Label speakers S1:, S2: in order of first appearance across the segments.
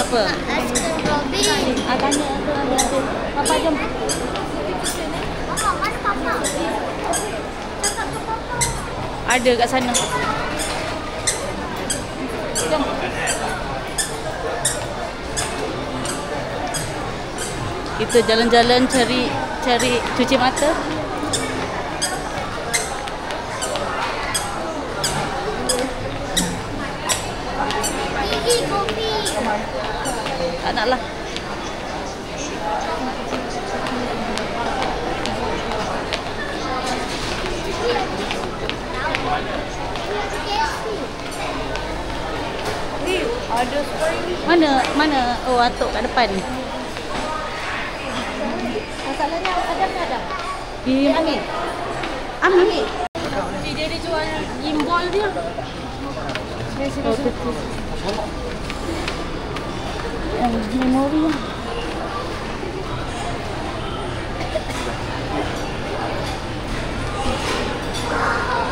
S1: apa?
S2: Aiskrim Robin.
S1: Tanya tu ada. Papa jom.
S2: Mama, mana papa? Cakap ke papa.
S1: Ada kat sana. Jom. Kita jalan-jalan cari cuci mata.
S2: Gigi kopi.
S1: Tak nak lah.
S2: Ada spring.
S1: Mana? Oh, atuk kat depan.
S2: Masalahnya ada tak ada?
S1: Amin. Amin.
S2: Dia jual gimbal dia.
S1: Oh, betul. Memori.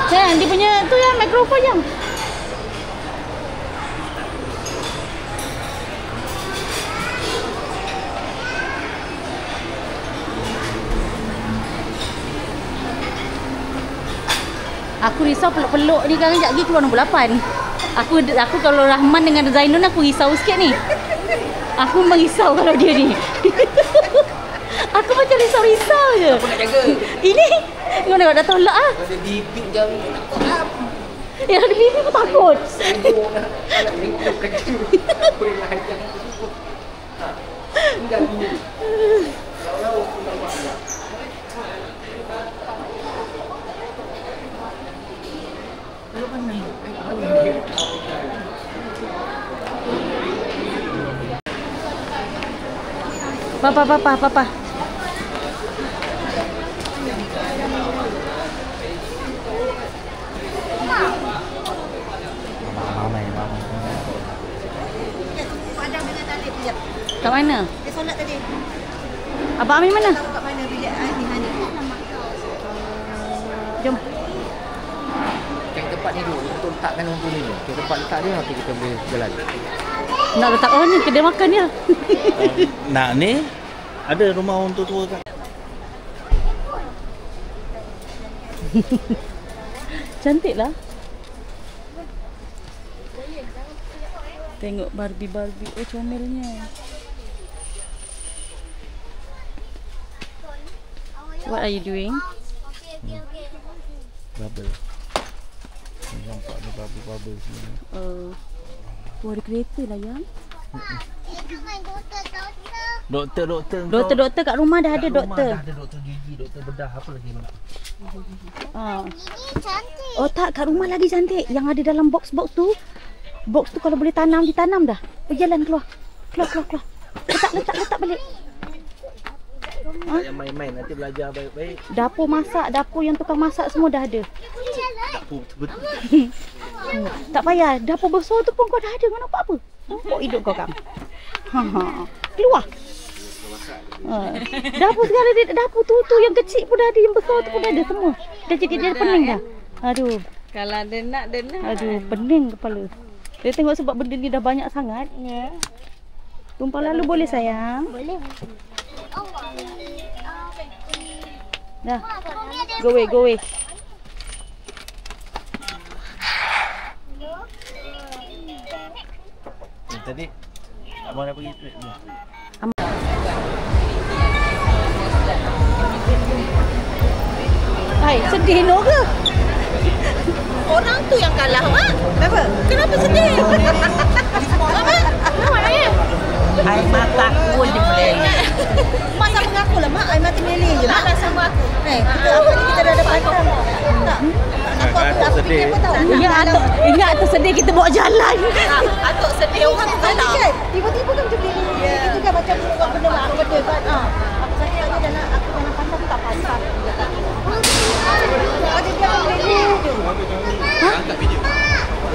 S1: Dia punya tu yang mikrofon yang. Aku risau peluk-peluk ni kan sekejap lagi keluar nombor 8. Aku kalau Rahman dengan Zainun aku risau sikit ni. Aku merisau kalau dia ni. Aku macam risau-risau je.
S3: Apa nak jaga?
S1: Ini kau dah tolak ah.
S3: Ada bibit jam ni nak tolak.
S1: Ya ada bibi aku takut.
S3: Sibuk nak ringkuk kaki. Boleh lah yang tu. Tinggal ni. Kalau aku nak buat apa?
S1: Papa.
S2: Padang dengan tali tu.
S1: Kat mana?
S2: Dia solat tadi.
S1: Abang Amin mana?
S2: Tahu kat mana bilik Hani.
S1: Jom.
S3: Cari tempat ni dulu. Untuk letakkan orang tu ni. Cari tempat letak dia nanti kita boleh jalan.
S1: Nak letak ni kedai makan dia.
S4: Nak ni ada rumah orang tua kan.
S1: Cantik lah. Tengok Barbie. Oh comelnya. What are you doing?
S4: Bubble. Nampak ada bubble sini.
S1: Oh ada kereta lah yang. Doktor kat rumah dah ada doktor.
S4: Dah ada doktor gigi, doktor bedah, apa lagi nak?
S2: Ini cantik.
S1: Oh tak, kat rumah lagi cantik. Yang ada dalam box tu. Box tu kalau boleh ditanam dah. Berjalan keluar. Letak balik.
S4: Tak payah main-main, nanti belajar baik-baik.
S1: Dapur masak, dapur yang tukang masak semua dah ada.
S4: Dapur betul.
S1: Tak payah, dapur besar tu pun kau dah ada. Kau nampak apa? Nampak hidup kau kan? Keluar. Dapur sekarang dia, dapur tu yang kecil pun dah ada, yang besar tu pun dah ada semua. Dah jadi dia pening dah. Aduh.
S2: Kalau dia nak.
S1: Aduh, pening kepala. Dia tengok sebab benda ni dah banyak sangat.
S2: Ya.
S1: Tumpah lalu boleh sayang?
S2: Boleh.
S1: Dah. Go away.
S4: Tadi abang dah pergi trip ni.
S1: Hai, sedih no ke?
S2: Orang tu yang kalah, Mak. Kenapa sedih? Mak.
S5: Air mata aku je meleleh.
S2: Mak sama dengan aku lah, Mak. Air mati meleleh je. Mak dah sama aku. Kita apa ni? Kita dah ada pantang. Tak. Aku
S4: sedih.
S2: fikir apa tahu.
S1: Ingat tu sedih kita bawa jalan.
S2: Atuk sedih orang tu kalah. Tiba-tiba kan macam ni. Kita juga macam buat benda lah. Benda kan. Aku sakit aja dan aku dalam pantang tak pantang. Ada dia akan meleleh je.
S3: Angkat video.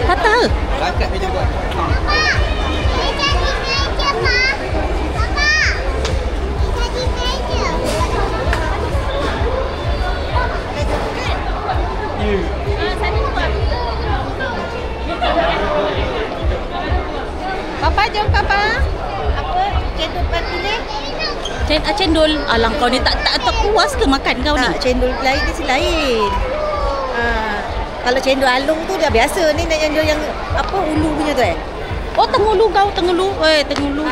S1: Kata.
S3: Angkat video buat.
S2: Papa, jom Papa. cendol pan pilih.
S1: Cendol. Alah kau ni tak puas ke makan kau ni?
S2: Tak, cendol lain dia lain. Kalau cendol alung tu dah biasa ni, nak cendol yang apa ulu punya tu
S1: Oh, tengulu kau, tengulu. Tengulu.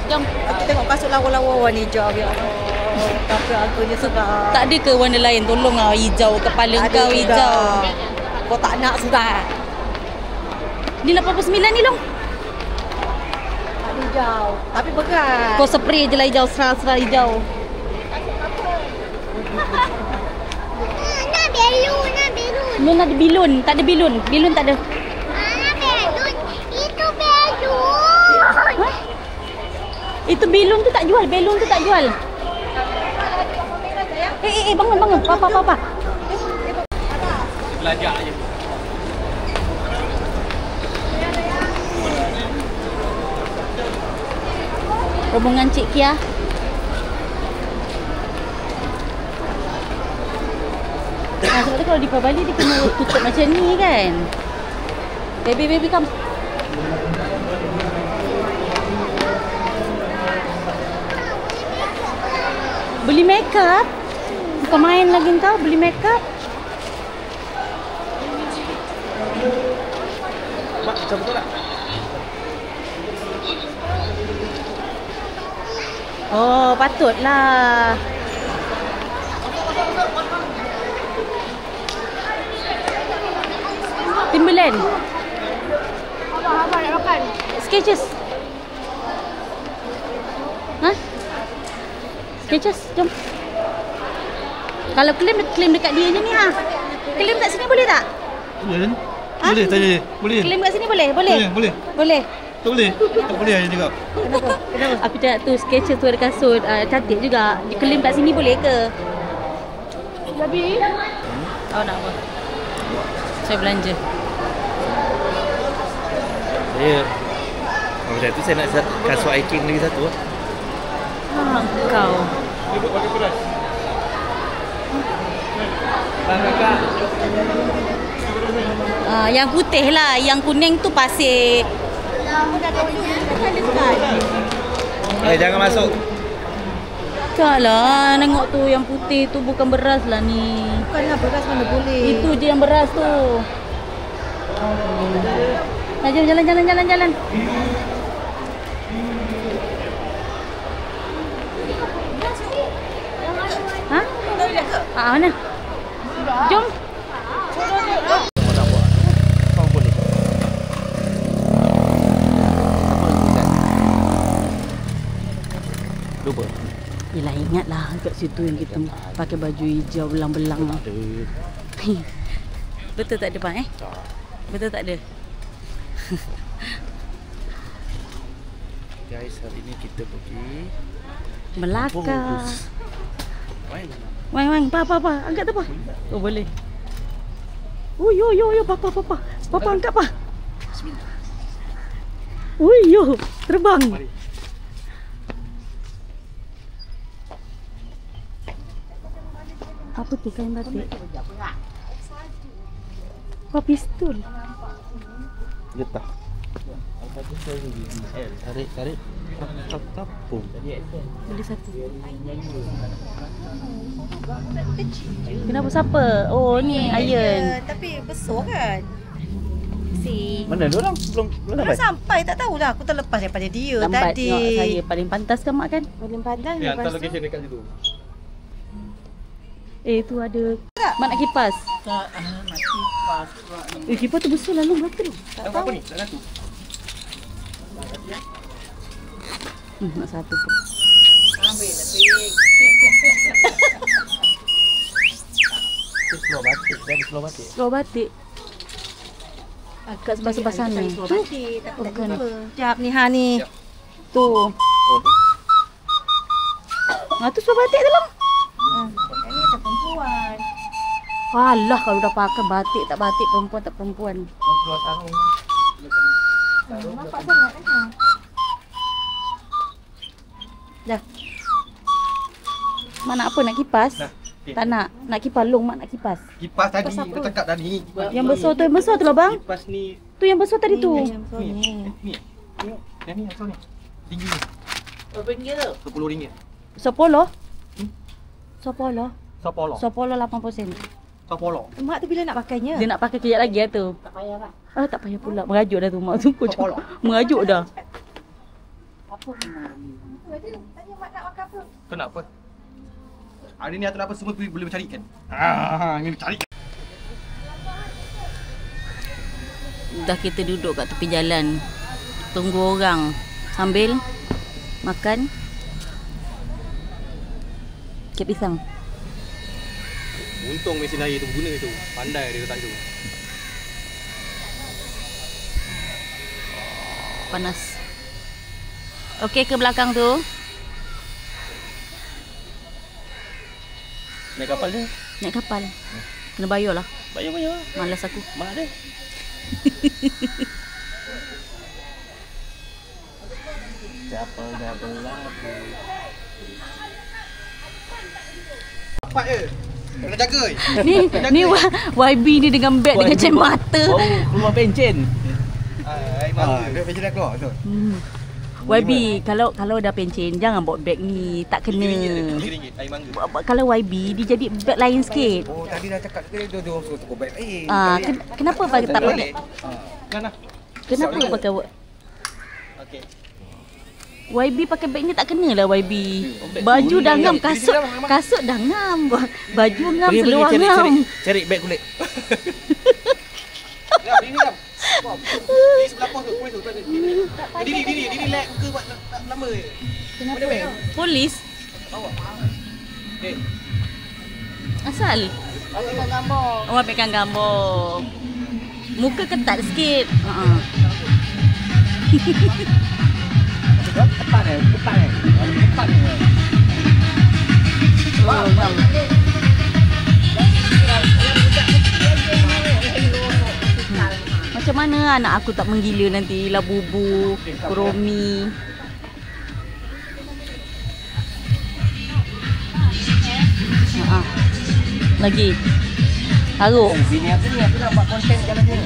S2: Jom, kita tengok kasut lawa-lawa warna hijau. Ya Allah. Tapi akunya suka.
S1: Tak ada ke warna lain? Tolong hijau. Kepala kau hijau.
S2: Kau tak nak sudah.
S1: Ni 89 ni Long.
S2: Tak ada hijau. Tapi bekas.
S1: Kau spray je lah hijau. Serah hijau.
S6: Nak belon.
S1: Belum ada bilun. Tak ada bilun. Bilun tak ada.
S6: Mana belon? Itu belon.
S1: Itu bilun tu tak jual. Belon tu tak jual. Bangun. Papa.
S3: Belajar je.
S1: Rombongan Cik Kia. Sebab tu kalau di Bali dia kena tutup macam ni kan. Baby come. Beli makeup? Bukan main lagi kau beli makeup?
S4: Mak, macam betul tak?
S1: Oh, patutlah. Timberland.
S6: Apa nak makan?
S1: Skechers. Skechers, jom. Kalau claim dekat dia je ni Claim kat sini boleh tak?
S4: Boleh. Boleh tanya dia. Boleh.
S1: Claim kat sini boleh?
S4: Boleh.
S1: Boleh.
S4: Tak boleh. Tak boleh dia cakap.
S1: Kenapa? Aku cakap tu Skechers tu ada kasut cantik juga. Claim kat sini boleh ke?
S6: Jadi,
S1: Awak nak apa? Saya belanja.
S4: Macam tu saya nak kasut hiking lagi satu.
S1: Kau.
S3: Bang kakak.
S1: Yang putih lah. Yang kuning tu pasir.
S4: Jangan masuk.
S1: Tak lah. Tengok tu yang putih tu bukan beras lah ni.
S2: Bukanlah beras mana boleh.
S1: Itu je yang beras tu. Nah, jom jalan. Mana? Jom.
S4: Kau boleh. Lupa.
S1: Yelah, ingatlah kat situ yang kita pakai baju hijau belang-belang. Betul tak ada bang Betul tak ada?
S4: Guys, hari ni kita pergi
S1: Melaka. Wang, pa. Angkat tu pa. Oh, boleh. Oh, yo, papa. Papa angkat pa.
S4: Bismillah.
S1: Ui, yo, terbang. Apa tu kain batik? Apa pistol?
S4: Getah. Tarik. Tapung.
S1: Beli satu. Kenapa siapa? Oh, ni Ayan.
S2: Tapi besar kan?
S4: Mana dia orang? Belum
S2: Belum sampai, tak tahulah. Aku terlepas daripada dia
S1: Lambat
S2: tadi.
S1: tengok saya. Paling pantas kan mak kan?
S2: Paling pandang
S3: Ya,
S2: lepas
S3: hantar
S2: tu.
S3: location dekat situ.
S1: Tu ada. Mak nak kipas.
S5: Tak, nak kipas pula ni.
S1: Kipas tu besar lalu berapa tu?
S3: Tak apa ni? Tak satu.
S1: Nak satu pun.
S5: Ambil lebih.
S4: Seluar batik. Dah seluar batik.
S1: Seluar batik. Kat sebelah-sebelah sana. Tu.
S2: Bukan. Sekejap ni ni.
S1: Tu. Tu seluar batik dalam.
S2: Ini macam perempuan.
S1: Alah, kalau dah pakai batik tak batik, perempuan tak perempuan.
S3: Seluar sarung.
S2: Nampak sangat kan?
S1: Dah. Mak nak apa? Nak kipas? Tak nak. Nak kipas long, mak nak kipas.
S3: Kipas tadi, kau cakap tadi.
S1: Yang besar tu lah bang.
S3: Kipas ni
S1: Tu yang besar tadi tu.
S3: Ni. Tengok. Yang ni asal ni. Tinggi ni.
S5: Berapa ringgit tu?
S3: RM10.
S1: Sepolo. Sepolo.
S3: Sapolo.
S1: Sepolo 80 sen.
S3: Sapolo.
S2: Mak tu bila nak pakainya?
S1: Dia nak pakai kejap lagi lah tu.
S5: Tak payah lah.
S1: Ah, tak payah pula. Merajuk dah tu mak tu. Merajuk dah.
S5: Apa kena?
S2: Tanya mak nak makan apa?
S3: Kenapa? Hari ni atau apa semua boleh mencarikan. Ini mencari.
S1: Dah kita duduk kat tepi jalan. Tunggu orang sambil makan kek pisang.
S3: Untung mesin air tu guna itu. Pandai dia letak tu.
S1: Panas. Okey ke belakang tu?
S3: Naik kapal dia.
S1: Naik kapal. Kena bayar lah.
S3: Bayar.
S1: Malas aku.
S3: Mak dia. Siapa dah berlaku? Cepat je. Kena jaga.
S1: Ni YB ni dengan beg dengan cermata.
S4: Oh, keluar pencen.
S3: Air mangga. Dia pencen dah keluar tu.
S1: YB kalau dah pencen jangan bawa beg ni, tak kena.
S3: RM3 air mangga.
S1: Kalau YB dia jadi beg lain sikit.
S3: Oh, tadi dah cakap dia orang suruh tukar beg air.
S1: Kenapa pakai tak pakai?
S3: Kan lah.
S1: Kenapa pakai
S3: Okey.
S1: YB pakai beg ni tak kena lah YB. Baju dah ngam, kasut dah ngam. Baju ngam, seluar ngam.
S4: Cari beg kulit.
S3: Ini dah. Di sebelah pos tu, polis tu. Diri lag ke buat lama je.
S1: Kenapa? Polis? Asal?
S2: Pegang gambar.
S1: Orang pegang gambar. Muka ketat sikit.
S3: Depan ni.
S1: Oh, ngam. Macam mana anak aku tak menggila nanti Labubu, Kuromi. Lagi. Haruk.
S3: Sini aku nak buat konten jalan ni.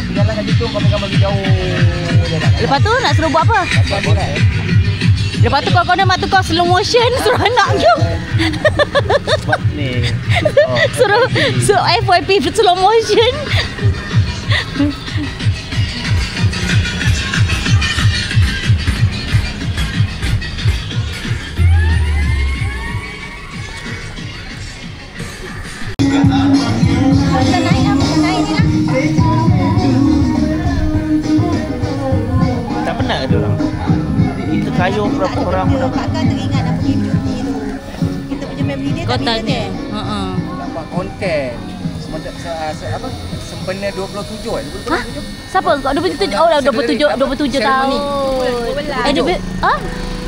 S3: Aku jalan kat situ kau pegang bagi jauh.
S1: Lepas tu nak suruh buat apa? Lepas tu kau nak tukar slow motion suruh anak jom.
S4: Buat ni.
S1: Suruh FYP slow motion.
S4: Tak pernah ada orang. Itu kayu berapa orang pernah.
S2: Takkan teringat nak pergi cuti tu. Kita punya memory dia
S1: Kau
S2: tak
S1: tanya.
S2: ingat.
S3: Nak buat konten. Apa? Sempena 27 kan?
S1: Hah? Siapa? Kau 27? Oh, 27 tahun.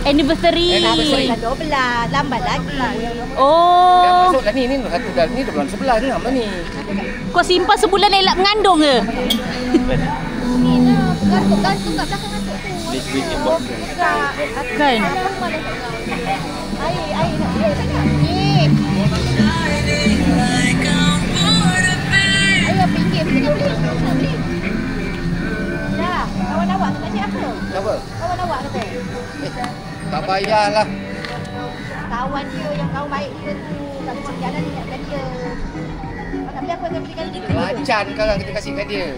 S1: Anniversary.
S2: Dah 12, lambat lagi.
S3: Dah
S1: Oh,
S3: masuk dah ni satu dah ni dah bulan 11 dah lama ni.
S1: kau simpan sebulan elak mengandung ke?
S6: Ni lah. Gantung kat belakang atuk tu.
S1: Kan?
S6: Air nak ni. Ayah pinggir nak beli.
S2: Dah, kawan awak tu nak cakap apa?
S3: Apa?
S2: Kawan awak kata.
S3: Tak payahlah.
S2: Kawan dia yang kawan baik dia tu. Tak boleh jalan ingatkan dia. Nak beli apa dia belikan dia.
S3: Lacan sekarang kita kasihkan dia.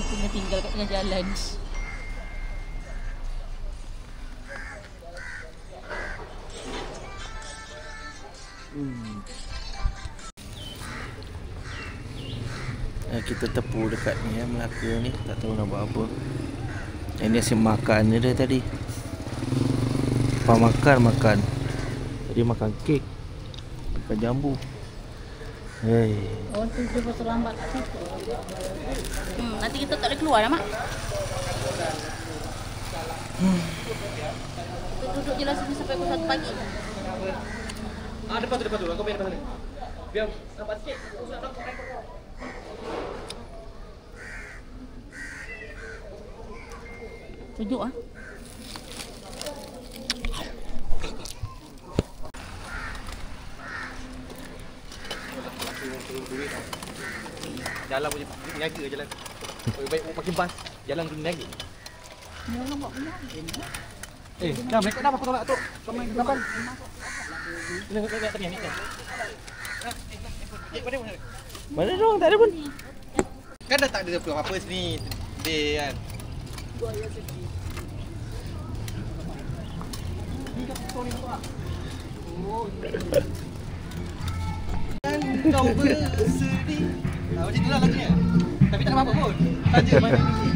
S1: Kena tinggal kat tengah jalan.
S4: Kita tepu dekat ni Melaka ni, tak tahu nak buat apa. Ini asyik makan je dia tadi. Apa makan. Tadi makan kek, makan jambu. Hei.
S1: Oh, tu dia pasal lambat kat situ. Nanti kita tak boleh keluar dah, Mak. Kita duduk je lah sini sampai pukul 1 pagi.
S3: Depan tu. Kau main depan sana. Biar nampak sikit.
S1: Sejuk ah.
S3: Jalan punya niaga jalan. Baik pakai bas. Jalan tu niaga. Dah mereka dah aku tolak tu. Kau main depan. Ni kat tengah ni kan.
S4: Mana dong? Tak ada pun.
S3: Kan dah tak ada apa-apa sini. Day kan. Kau bersedih. Macam tu lah lagunya. Tapi tak ada apa-apa pun. Saja mana ni.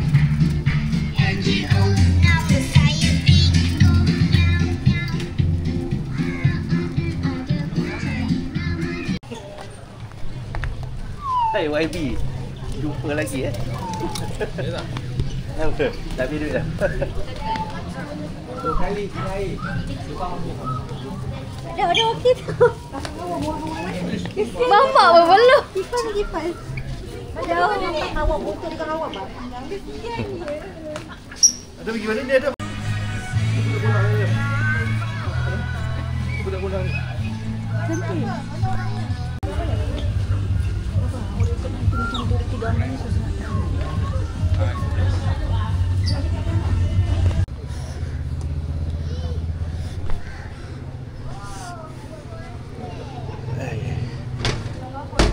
S4: Hai YB. Jumpa lagi Apa? Dah habis duit dah. 2 kali air.
S6: Dah okey tu. Bapak pun belum.
S2: Kipas. Ada awak motor dengan awak bang.
S3: Ada pergi mana dia ada? Budak-budak.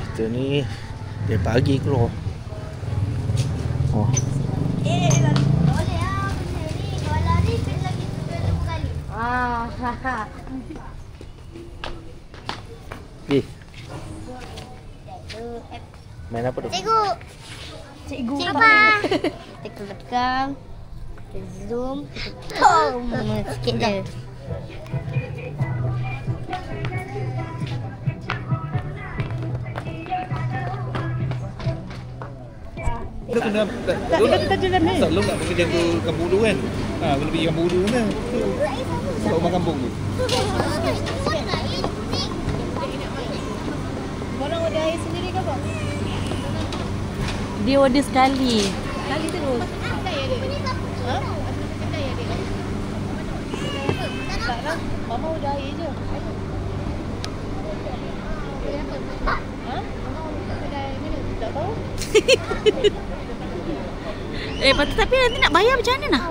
S4: Kita ni dari pagi keluar. Oh.
S6: Boleh lah benda ni. Kalau lari kena lagi 2 kali.
S4: Pergi. Main apa tu?
S6: Cikgu apa? Kita ke belakang. Kita zoom. Kita sikit je.
S3: Kita kena kita jalan ni. Sebelum nak pergi jaga kampung dulu kan. Belum pergi kampung dulu mana? Sebab rumah kampung tu.
S2: Korang order air sendiri ke apa?
S1: Dia order sekali.
S2: Kali terus. Ha? Tak lah. Mama order air je. Ha? Tak tahu.
S1: Patut tapi nanti nak bayar macam mana nak?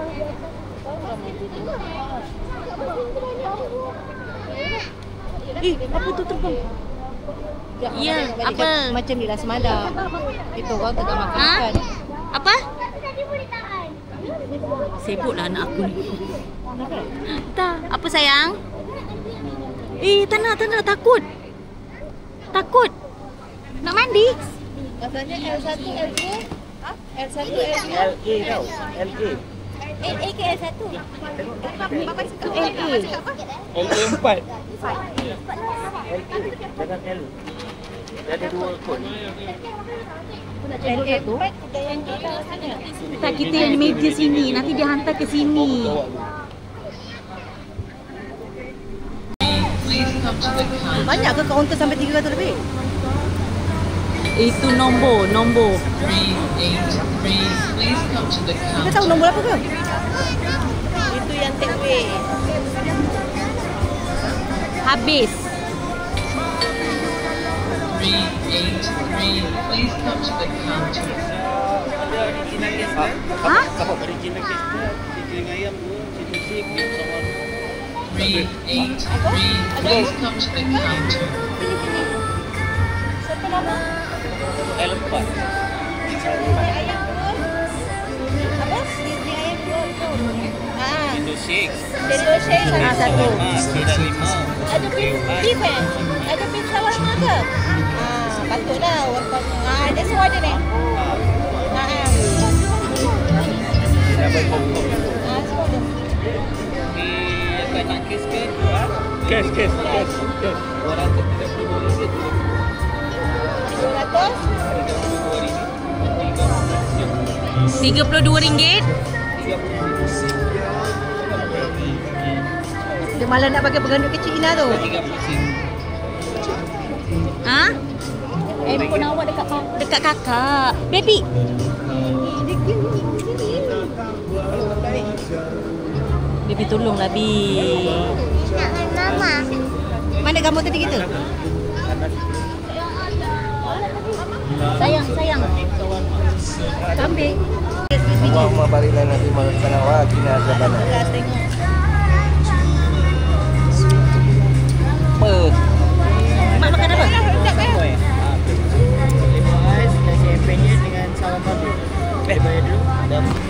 S1: Apa tu terbang? Ya, apa?
S2: Macam ni lah semalam. Itu orang tengah makan
S1: Ha?
S2: ikan.
S1: Apa? Sibuklah anak aku ni. Tak, apa sayang? Tak nak, takut. Takut. Nak mandi?
S2: Rasanya L1, L2. Ha? L1, L2.
S4: LA tau. LA.
S6: LA ke L1?
S2: Bapa cakap
S1: LA.
S4: LA 4. LA. Jangan L. Dia ada 2 kod.
S2: LA 4 kita yang kita sana.
S1: Tak, kita yang di meja sini. Nanti dia hantar ke sini.
S2: Banyak ke kaunter sampai 300 lebih?
S1: Itu nombor.
S2: Kita tahu nombor apa ke? Itu yang take away.
S1: Habis. Ha?
S4: Apa original case dia? Cincin ayam tu, cincin sik, sama
S6: 383, please come to the counter.
S2: Siapa nama?
S4: L4.
S2: Ayam pun. Apa? Sisi ayam pun.
S4: Cincin sik.
S2: Cendol shake satu.
S4: Kita 5.
S2: Ada beef kan? Ada beef shawarma ke? Patutlah. Ada semua ada ni.
S4: Dapat pokok.
S2: Semua ada.
S4: Tak nak kes ke? Kes.
S1: 32 ringgit.
S2: Dia malah nak pakai peganduk kecil Ina tu.
S1: Handphone awak dekat kakak. Baby. Baby tolonglah Bi.
S6: Nak dengan mama.
S2: Mana gambar tadi kita?
S1: Sayang.
S2: Kambing.
S3: Mama barilan nanti malam tanah kina sabana.
S2: Mak makan apa?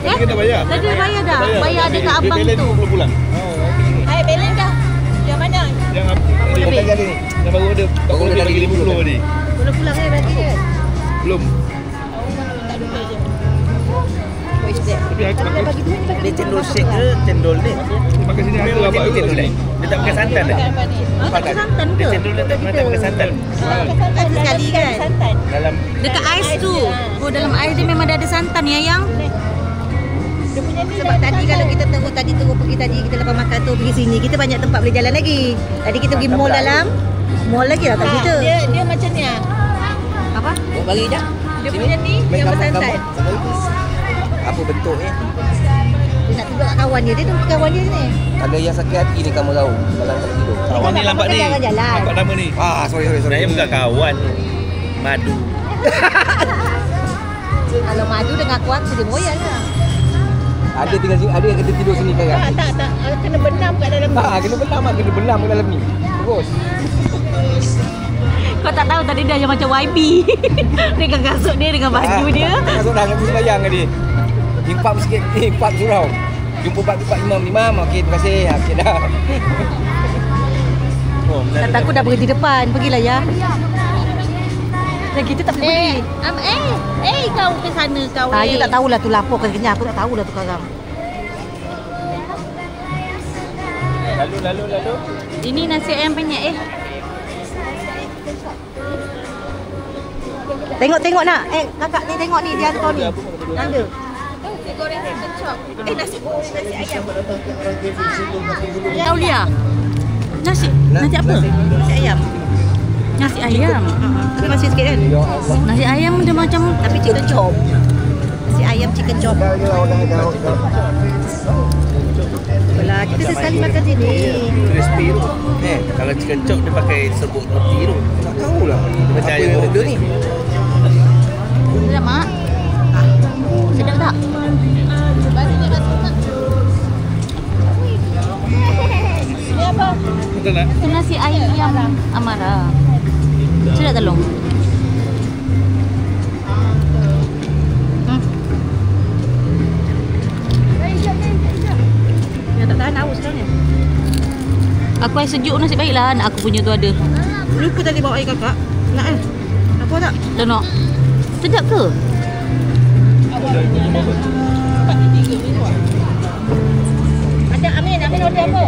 S3: Kita dah bayar.
S1: Tadi bayar dah. Bayar dekat abang
S3: Dia
S1: tu.
S3: 20 bulan.
S2: Hai, balance dah. Yang mana?
S3: Yang apa tadi ni? Yang baru ada. Baru dia bagi 50 tadi.
S2: Boleh pulang berarti kan?
S3: Belum. Tapi aku makan
S4: Dia cendol shake ke cendol ni?
S3: makan sini ada apa
S4: Dia cendol ni. Dia tak pakai santan dah.
S1: Pakai santan
S4: Dia
S1: ke?
S4: cendol dia tak pakai santan.
S2: Sekali kan?
S4: Dalam
S1: Dekat ais tu. Oh, dalam ais dia memang ada santan ya, Yang?
S2: Sebab tadi kalau kita terus pergi tadi kita lepas makan tu pergi sini, kita banyak tempat boleh jalan lagi. Tadi kita pergi mall dalam. Mall lagi lah kat situ.
S5: Dia macam ni ah.
S2: Apa?
S4: buat bagi je.
S5: Dia punya ni yang bersantan.
S4: Apa bentuknya?
S2: Dia nak tunjuk kat kawan dia. Dia tunggu kawan dia ni.
S3: Ada yang sakit hati ni kamu tahu. Dalam tak tidur.
S4: Kawan ni lambat ni.
S2: Jangan jalan.
S3: Nampak nama ni. Ah, sorry.
S4: Saya bukan kawan. Madu.
S2: Kalau madu dengan aku dia moyal lah.
S3: Ada tinggal sini, ada yang kena tidur sini sekarang.
S5: Tak. Kena benam kat dalam.
S3: Kena benam kat dalam ni. Terus.
S1: Kau tak tahu tadi dia yang macam YB. Dengan kasut dia, dengan baju dia.
S3: Masuk dah aku sembahyang tadi. Impap sikit, impap surau. Jumpa Pak Imam. Okey, terima kasih. Okey dah.
S4: Oh,
S2: Kata aku dah berhenti depan. Pergilah ya. Dan kita tak boleh pergi.
S1: Kau ke sana kau.
S2: Saya tak tahulah tu lapor kan kenyang. Aku tak tahulah tu sekarang.
S4: Lalu.
S1: Ini nasi ayam penyet
S2: Tengok nak. Kakak ni tengok ni dia hantar ni. Ada.
S5: Nasi goreng kencok. Nasi ayam.
S1: Taulia. Nasi apa?
S2: Nasi ayam.
S1: Nasi ayam.
S2: Tapi masih sikit kan?
S1: Nasi ayam dia macam
S2: Tapi chicken chop. Nasi ayam chicken chop. Apalah, kita sesekali makan sini.
S4: crispy tu. Kalau chicken chop dia pakai serbuk roti tu.
S3: Tak tahulah.
S4: Dia macam
S3: Apa yang ada ni?
S1: sedap mak. Sedap tak?
S5: Ni apa?
S3: Betul tak?
S1: Itu nasi ayam Amara. Sedap tak long?
S2: Yang tak tahan haus sekarang ni.
S1: Aku air sejuk nasib baiklah anak aku punya tu ada.
S2: Lupa tadi bawa air kakak. Nak kan? Apa tak?
S1: Tak nak. Sedap ke?
S5: Ada Amin order apa?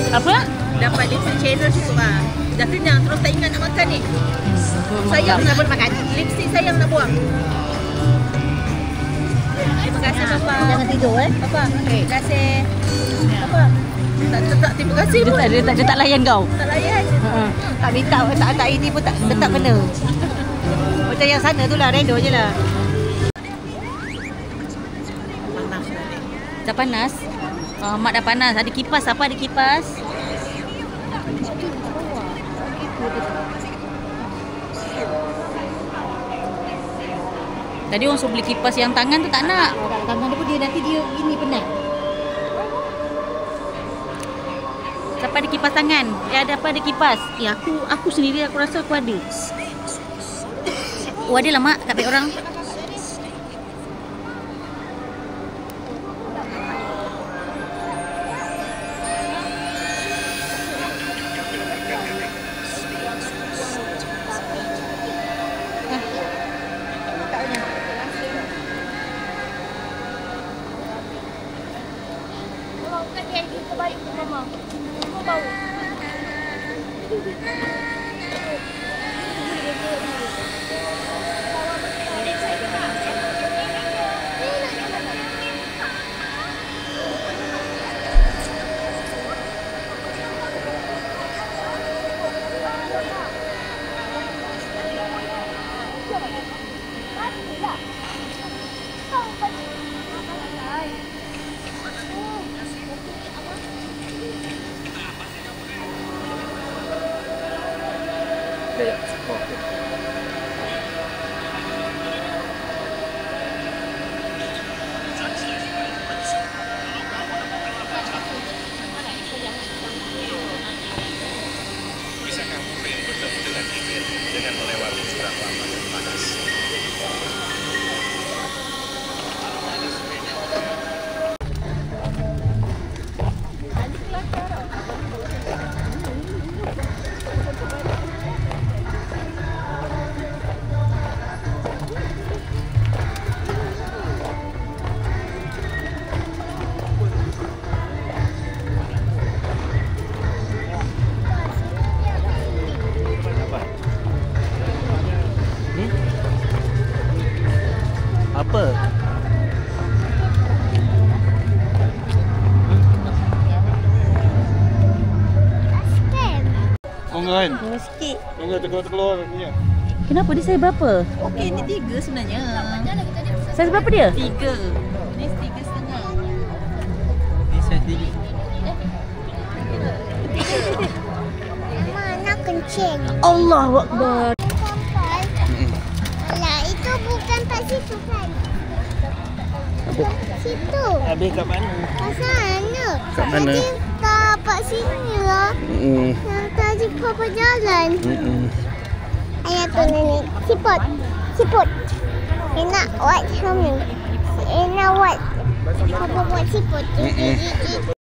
S1: Apa?
S5: Dapat lipstick channel cukup lah. Dah kenyang terus tak ingat nak makan ni. Sayang nak boleh makan. Lipstick sayang nak buang. Terima kasih Papa.
S2: Jangan tidur
S5: Papa. Terima kasih. Apa? Tak terima kasih pun.
S1: Dia tak layan kau.
S5: Tak layan.
S2: Tak minta, tak ini pun tak kena. Macam yang sana tu lah, random je lah.
S1: Dah panas? Mak dah panas. Ada kipas. Apa ada kipas? Tadi orang suruh beli kipas yang tangan tu tak nak.
S2: Tangan dia pun dia nanti dia ini penat.
S1: Siapa ada kipas tangan? Ada apa ada kipas? Aku sendiri aku rasa aku ada. Oh ada lah mak kat pihak orang.
S3: Kayak skop.
S7: Bisakah Pupin bertemu dengan dingin dengan melewati jurang lama dan panas?
S4: Apa?
S3: Kongan.
S5: Sikit.
S3: Kongan terkeluar punya.
S1: Kenapa dia saya berapa?
S5: Okey, ni 3 sebenarnya.
S1: Saiz berapa dia?
S5: 3. Ni 3,5.
S3: Ni saya tinggi.
S6: Mama nak kencing.
S1: Allahu Akbar.
S6: Sampai. Alah, itu bukan tak situ kan? Situ.
S4: Habis kat mana?
S6: Kat sana.
S4: Kat mana?
S6: Tadi tapak sini lah. Yang tadi papa jalan. Ayah tu nenek. Siput. Siput. Enak buat kami. Enak buat. Papa buat siput. Gigi.